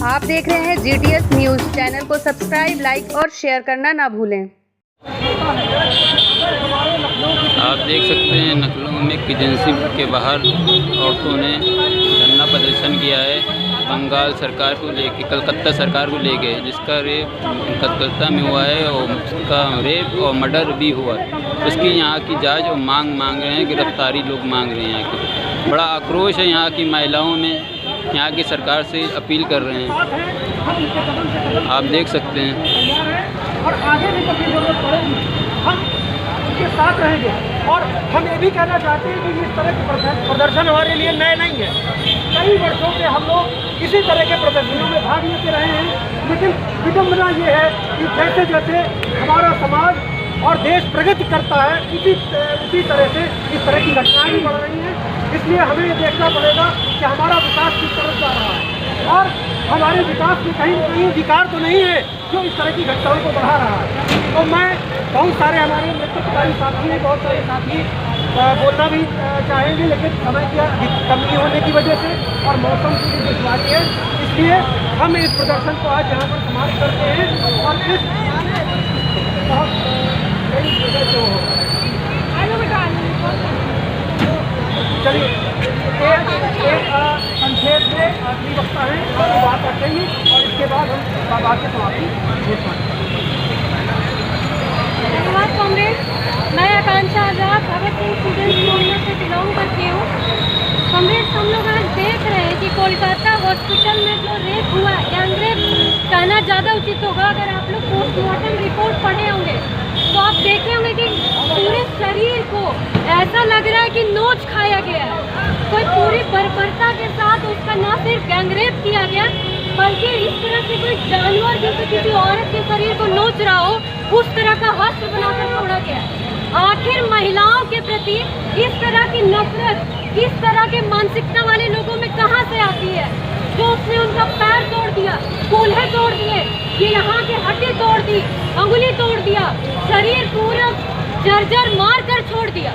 आप देख रहे हैं GTS न्यूज़। चैनल को सब्सक्राइब, लाइक और शेयर करना ना भूलें। आप देख सकते हैं नखलऊ में एजेंसी के बाहर औरतों ने धरना प्रदर्शन किया है बंगाल सरकार को लेके, कलकत्ता सरकार को लेके, जिसका रेप कलकत्ता में हुआ है और उसका रेप और मर्डर भी हुआ है। उसकी यहाँ की जांच और मांग रहे हैं, गिरफ्तारी लोग मांग रहे हैं। यहाँ की बड़ा आक्रोश है यहाँ की महिलाओं में, यहाँ की सरकार से अपील कर रहे हैं। आप देख सकते हैं और आगे भी कभी जरूरत पड़ेगी हम उनके साथ रहेंगे। और हम ये भी कहना चाहते हैं कि इस तरह के प्रदर्शन हमारे लिए नए नहीं है। कई वर्षों से हम लोग इसी तरह के प्रदर्शनों में भाग लेते रहे हैं, लेकिन विडम्बना ये है कि जैसे जैसे हमारा समाज और देश प्रगति करता है उसी तरह से इस तरह की घटनाएं भी बढ़ रही हैं। इसलिए हमें ये देखना पड़ेगा कि हमारा विकास किस तरफ जा रहा है और हमारे विकास में कहीं न कहीं विकार तो नहीं है जो इस तरह की घटनाओं को बढ़ा रहा है। तो मैं बहुत सारे हमारे नेतृत्वकारी साथी हैं, बहुत सारे साथी बोलना भी चाहेंगे, लेकिन समय की कमी होने की वजह से और मौसम की भी दुश्वारी है, इसलिए हम इस प्रदर्शन को आज यहाँ पर समाप्त करते हैं। और इस चलिए एक संक्षेप में आखिरी वक्ता है आपकी बात रखेंगे और इसके बाद हम बात की समाप्ति घोषणा करेंगे। धन्यवाद कांग्रेस। मैं आकांक्षा आजाद भगत सिंह स्टूडेंट्स यूनियन से बिलोंग करती हूँ। कांग्रेस हम लोग आज देख रहे हैं कि कोलकाता हॉस्पिटल में जो रेप हुआ, गैंग रेप कहना ज़्यादा उचित होगा। अगर आप लोग पोस्टमार्टम रिपोर्ट पढ़े होंगे तो आप देखे होंगे कि पूरे शरीर को ऐसा लग रहा है कि नोच खाया गया है। कोई पूरी बर्बरता के साथ उसका न सिर्फ गैंगरेप किया गया, बल्कि इस तरह से कोई जानवर जैसे किसी औरत के शरीर को नोच रहा हो उस तरह का हस्त बनाकर छोड़ा गया। आखिर महिलाओं के प्रति इस तरह की नफरत, इस तरह के मानसिकता वाले लोगों में कहाँ से आती है, जो उसने उनका पैर तोड़ दिया, कूल्हे तोड़ दिए, ये यहाँ की हड्डी तोड़ दी, अंगुली तोड़ दिया, शरीर पूरा जर्जर मार कर छोड़ दिया।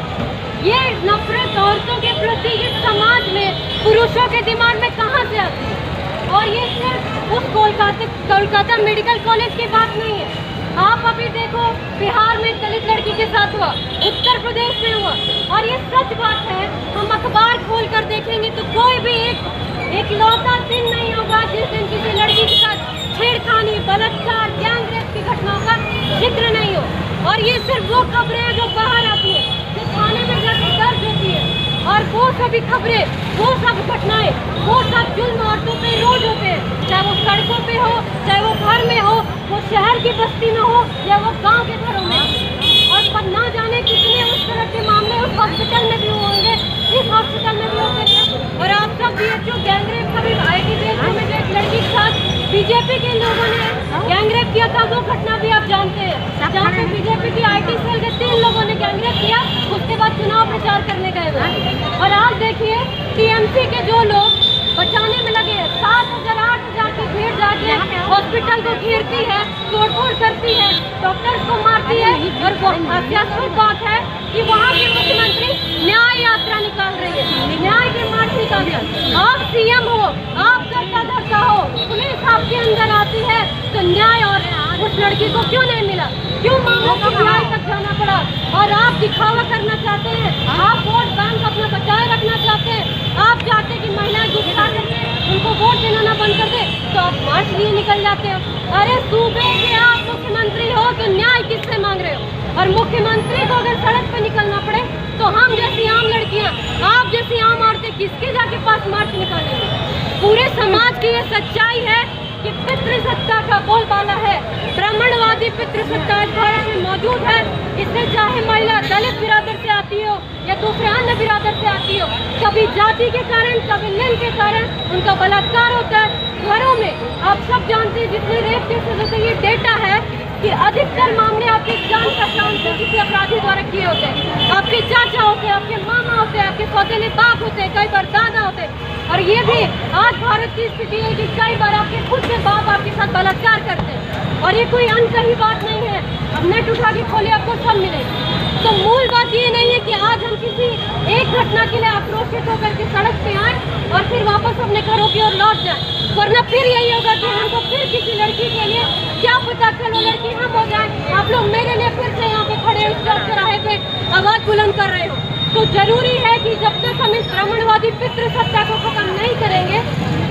ये नफरत औरतों के प्रति इस समाज में, पुरुषों के दिमाग में कहाँ से आती है? और ये सिर्फ उस कोलकाता मेडिकल कॉलेज की बात नहीं है। आप अभी देखो बिहार में दलित लड़की के साथ हुआ, उत्तर प्रदेश में हुआ, और ये सच बात है। हम अखबार खोल कर देखेंगे तो कोई भी एक लौता दिन नहीं होगा जिस दिन किसी लड़की के साथ छेड़खानी, बलात्कार, गैंगरेप की घटनाओं का जिक्र नहीं हो। और ये सिर्फ वो खबरें हैं जो बाहर आती है, जो थाने में जाकर दर्ज होती है, और वो सभी खबरें, वो सब घटनाएं, वो सब जुल्म औरतों पे रोज होते हैं, चाहे वो सड़कों पे हो, चाहे वो घर में हो, वो शहर की बस्ती में हो या वो गांव के घरों में। और पर ना जाने कितने उस तरह के मामले उस हॉस्पिटल में भी होंगे, इस हॉस्पिटल में भी होते हैं। और आप सब BHU गैंगरेप कभी IIT में जो एक लड़की के साथ बीजेपी के लोगों ने गैंगरेप किया था, वो घटना भी आप जानते हैं, जहाँ पे बीजेपी की IT सेल के 3 लोगों ने गैंगरेप किया, उसके बाद चुनाव प्रचार करने गए वो। और आज देखिए TMC के जो लोग बचाने में लगे हैं, 7,000-8,000 की भीड़ जाके हॉस्पिटल को घेरती है, तोड़फोड़ करती है, डॉक्टर्स को मारती है। और वो हास्यास्पद बात है कि वहाँ के मुख्यमंत्री न्याय यात्रा निकाल रही है, न्याय के मार्च निकाल रही है। आप CM हो, आप करता धरता हो, पुलिस आपके अंदर आती है तो न्याय और उस लड़की को क्यों नहीं मिला, क्यों मामले को न्याय तक जाना पड़ा? और आप दिखावा करना चाहते हैं, आप वोट बैंक अपना बचाए रखना चाहते हैं, आप चाहते हैं कि महिलाएं गुस्सा करके उनको वोट देना ना बंद कर दे, तो आप मार्च लिए निकल जाते हो। अरे सूबे के आप मुख्यमंत्री हो तो न्याय किससे मांग रहे हो? और मुख्यमंत्री को अगर सड़क पे निकलना पड़े तो हम जैसी आम लड़कियां, आप जैसी आम औरतें किसके जाके पास मार्च निकालेंगे? पूरे समाज की ये सच्चाई है कि पितृसत्ता का बोलबाला है, ब्राह्मणवादी पितृसत्ता इस भारत में मौजूद है। इससे चाहे महिला दलित बिरादर से आती हो या दूसरे अन्य बिरादर से आती हो, कभी जाति के कारण, कभी लिंग के कारण उनका बलात्कार होता है घरों में। आप सब जानते हैं जितने रेप केसेस होते हैं, ये डेटा है कि अधिकतर मामले आपके जान पहचान से किसी अपराधी द्वारा किए होते हैं। आपके चाचा होते हैं, आपके मामा होते हैं, आपके सौतेले बाप होते हैं, कई बार दादा होते हैं। और ये भी आज भारत की स्थिति है कि कई बार आपके खुद के बाप आपके साथ बलात्कार करते हैं। और ये कोई अनकही बात नहीं है, अब नेट उठा के खोले आपको सब मिलेगी। तो मूल बात ये नहीं है कि आज हम किसी एक घटना के लिए आक्रोशित होकर के सड़क पे आए और फिर वापस अपने घरों की ओर लौट जाएं। वरना फिर यही होगा कि हमको फिर किसी लड़की के लिए क्या पता कल वो लड़की हम हो जाए। आप लोग मेरे लिए फिर से यहाँ पे खड़े इस चौराहे पे आवाज़ बुलंद कर रहे हो। तो जरूरी है कि जब तक हम इस भ्रमणवादी पितृसत्ता को खत्म नहीं करेंगे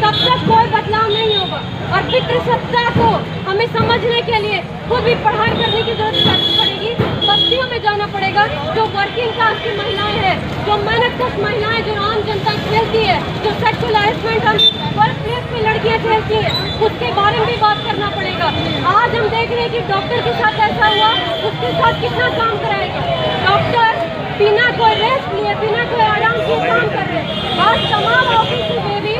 तब तक कोई बदलाव नहीं होगा। और पितृसत्ता को हमें समझने के लिए खुद भी पढ़ाई करने की जरूरत पड़ेगी। बस्तियों में जाना पड़ेगा। जो वर्किंग क्लास की महिलाएं हैं, जो मेहनतकश महिलाएं, जो आम जनता झेलती है, जो सेक्सुअल हैरेसमेंट हम वर्क प्लेस पे लड़कियां झेलती है, उसके बारे में भी बात करना पड़ेगा। आज हम देख रहे हैं कि डॉक्टर के साथ ऐसा हुआ, उसके साथ कितना काम कराएगा। डॉक्टर बिना कोई रेस्ट लिए, बिना कोई आराम किए काम कर रहे हैं। आज तमाम ऑफिस में भी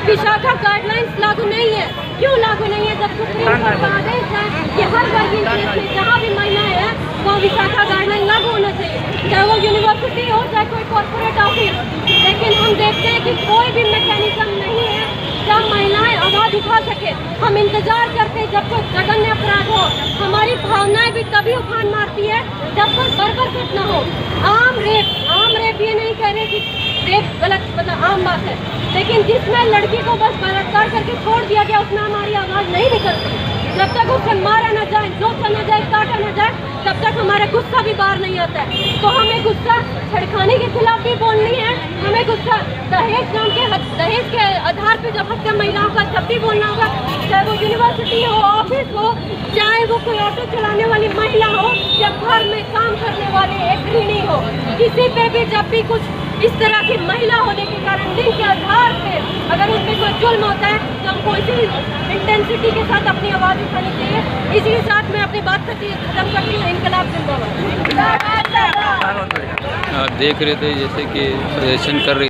विशाखा गाइडलाइंस लागू नहीं है। क्यों लागू नहीं है? जब सुप्रीम कोर्ट का आदेश है कि हर वर्किंग प्लेस में जहाँ भी महिलाएं हैं वो विशाखा गाइडलाइन लागू होना चाहिए, चाहे वो यूनिवर्सिटी हो चाहे कोई कॉर्पोरेट ऑफिस। लेकिन हम देखते हैं कि कोई भी मैकेनिज्म नहीं है जब महिलाएं आवाज़ उठा सके। हम इंतजार करते हैं जब कोई जघन्य अपराध हो। हमारी भावनाएं भी तभी उफान मारती है जब कोई बर्बर घटना हो। आम रेप ये नहीं कह रहे कि रेप गलत, मतलब आम बात है, लेकिन जिसमें लड़की को बस बलात्कार करके छोड़ दिया गया उसमें हमारी आवाज़ नहीं निकलती। जब तक उसे मारा न जाए, जोता न जाए, काटा न जाए, तब तक हमारा गुस्सा भी बाहर नहीं आता है। तो हमें गुस्सा छेड़खानी के खिलाफ भी बोलनी है। हमें गुस्सा दहेज के आधार पे जब हत्या महिलाओं का तब भी बोलना होगा, चाहे वो यूनिवर्सिटी हो, ऑफिस हो, चाहे वो कोई ऑटो चलाने वाली महिला हो या घर में काम करने वाली एक गृहिणी हो। किसी पे भी जब भी कुछ इस तरह की महिला होने के कारण लिंग के आधार पे अगर उन पर कोई जुल्म होता है तो हमको इसी इंटेंसिटी के साथ अपनी आवाज़ उठानी चाहिए। इसी के साथ मैं अपनी बात खत्म करती हूँ। इनकलाब जिंदाबाद। आप देख रहे थे जैसे कि प्रदर्शन कर रही